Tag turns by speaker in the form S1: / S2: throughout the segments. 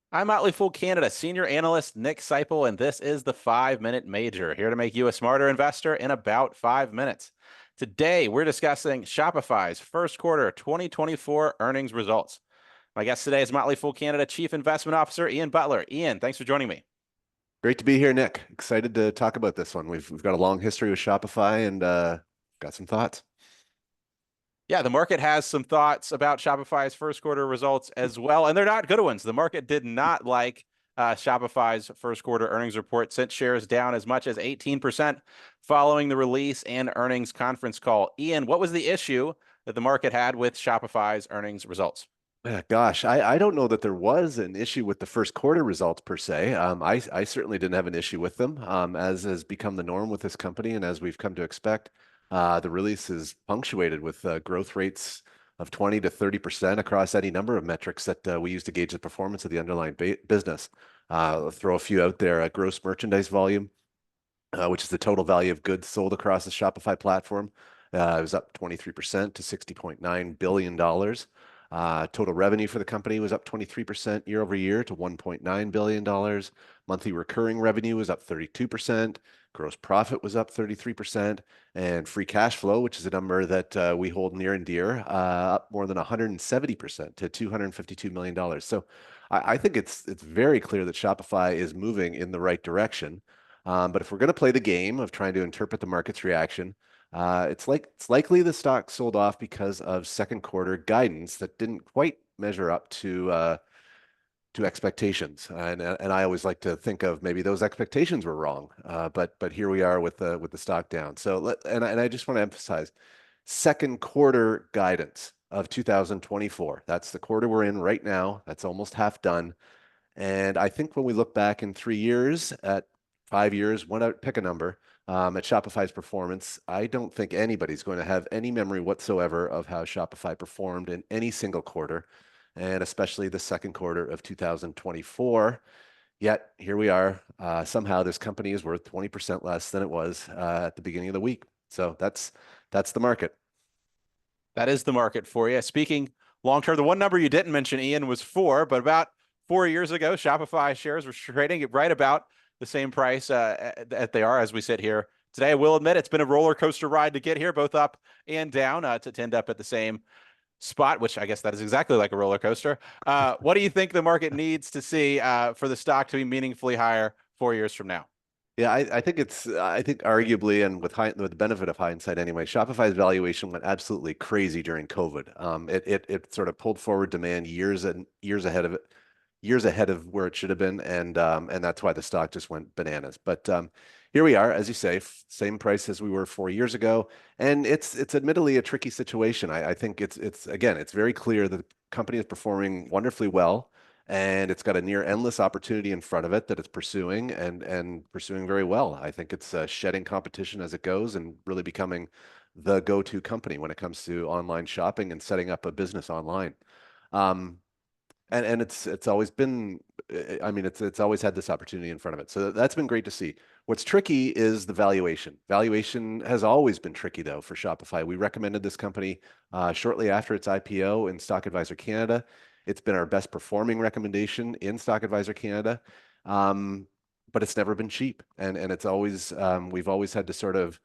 S1: I'm Motley Fool Canada senior analyst Nick Seipel, and this is the 5 Minute Major, here to make you a smarter investor in about 5 minutes. Today, we're discussing Shopify's first quarter 2024 earnings results. My guest today is Motley Fool Canada Chief Investment Officer Ian Butler. Ian, thanks for joining me.
S2: Great to be here, Nick. Excited to talk about this one. We've got a long history with Shopify and got some thoughts.
S1: Yeah, the market has some thoughts about Shopify's first quarter results as well, and they're not good ones. The market did not like Shopify's first quarter earnings report, sent shares down as much as 18% following the release and earnings conference call. Ian, what was the issue that the market had with Shopify's earnings results?
S2: Yeah, gosh, I don't know that there was an issue with the first quarter results per se. I certainly didn't have an issue with them, as has become the norm with this company, and as we've come to expect. The release is punctuated with growth rates of 20 to 30% across any number of metrics that we use to gauge the performance of the underlying business. I'll throw a few out there. Gross merchandise volume, which is the total value of goods sold across the Shopify platform. It was up 23% to $60.9 billion. Total revenue for the company was up 23% year over year to $1.9 billion. Monthly recurring revenue was up 32%. Gross profit was up 33%. And free cash flow, which is a number that we hold near and dear, up more than 170% to $252 million. So I think it's very clear that Shopify is moving in the right direction. But if we're going to play the game of trying to interpret the market's reaction, it's likely the stock sold off because of second quarter guidance that didn't quite measure up to expectations. And I always like to think of maybe those expectations were wrong. But here we are with the stock down. So I just want to emphasize second quarter guidance of 2024. That's the quarter we're in right now. That's almost half done. And I think when we look back in 3 years, at 5 years, pick a number, at Shopify's performance, I don't think anybody's going to have any memory whatsoever of how Shopify performed in any single quarter, and especially the second quarter of 2024. Yet here we are. Somehow this company is worth 20% less than it was at the beginning of the week. So that's the market.
S1: That is the market for you. Speaking long term, the one number you didn't mention, Ian, was 4, but about 4 years ago, Shopify shares were trading at right about the same price that they are as we sit here today. I will admit it's been a roller coaster ride to get here, both up and down, to end up at the same spot, which I guess that is exactly like a roller coaster. What do you think the market needs to see for the stock to be meaningfully higher 4 years from now?
S2: Yeah, I think arguably, and with the benefit of hindsight anyway, Shopify's valuation went absolutely crazy during COVID. It sort of pulled forward demand years and years ahead of it, years ahead of where it should have been, and that's why the stock just went bananas. But here we are, as you say, same price as we were 4 years ago, and it's admittedly a tricky situation. I think it's again, it's very clear that the company is performing wonderfully well, and it's got a near endless opportunity in front of it that it's pursuing and pursuing very well. I think it's shedding competition as it goes and really becoming the go-to company when it comes to online shopping and setting up a business online. Um, and it's always been, I mean, it's always had this opportunity in front of it. So that's been great to see. What's tricky is the valuation. Valuation has always been tricky, though, for Shopify. We recommended this company shortly after its IPO in Stock Advisor Canada. It's been our best performing recommendation in Stock Advisor Canada, but it's never been cheap. And it's always, we've always had to sort of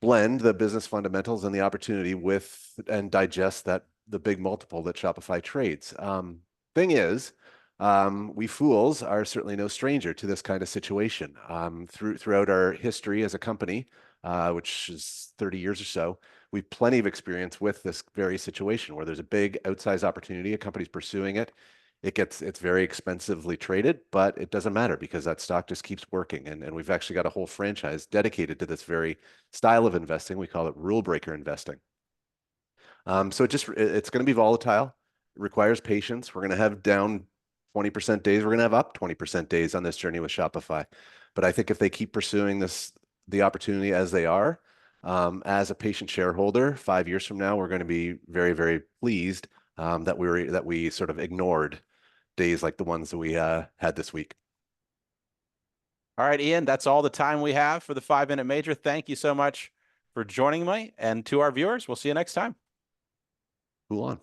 S2: blend the business fundamentals and the opportunity with and digest the big multiple that Shopify trades. Thing is, we fools are certainly no stranger to this kind of situation. Throughout our history as a company, which is 30 years or so, we've plenty of experience with this very situation where there's a big outsized opportunity, a company's pursuing it. It's very expensively traded, but it doesn't matter because that stock just keeps working. And we've actually got a whole franchise dedicated to this very style of investing. We call it rule breaker investing. So it's going to be volatile. It requires patience. We're going to have down 20% days. We're going to have up 20% days on this journey with Shopify. But I think if they keep pursuing the opportunity as they are, as a patient shareholder, 5 years from now, we're going to be very, very pleased that we sort of ignored days like the ones that we had this week.
S1: All right, Ian, that's all the time we have for the 5 Minute Major. Thank you so much for joining me. And to our viewers, we'll see you next time.
S2: Cool on.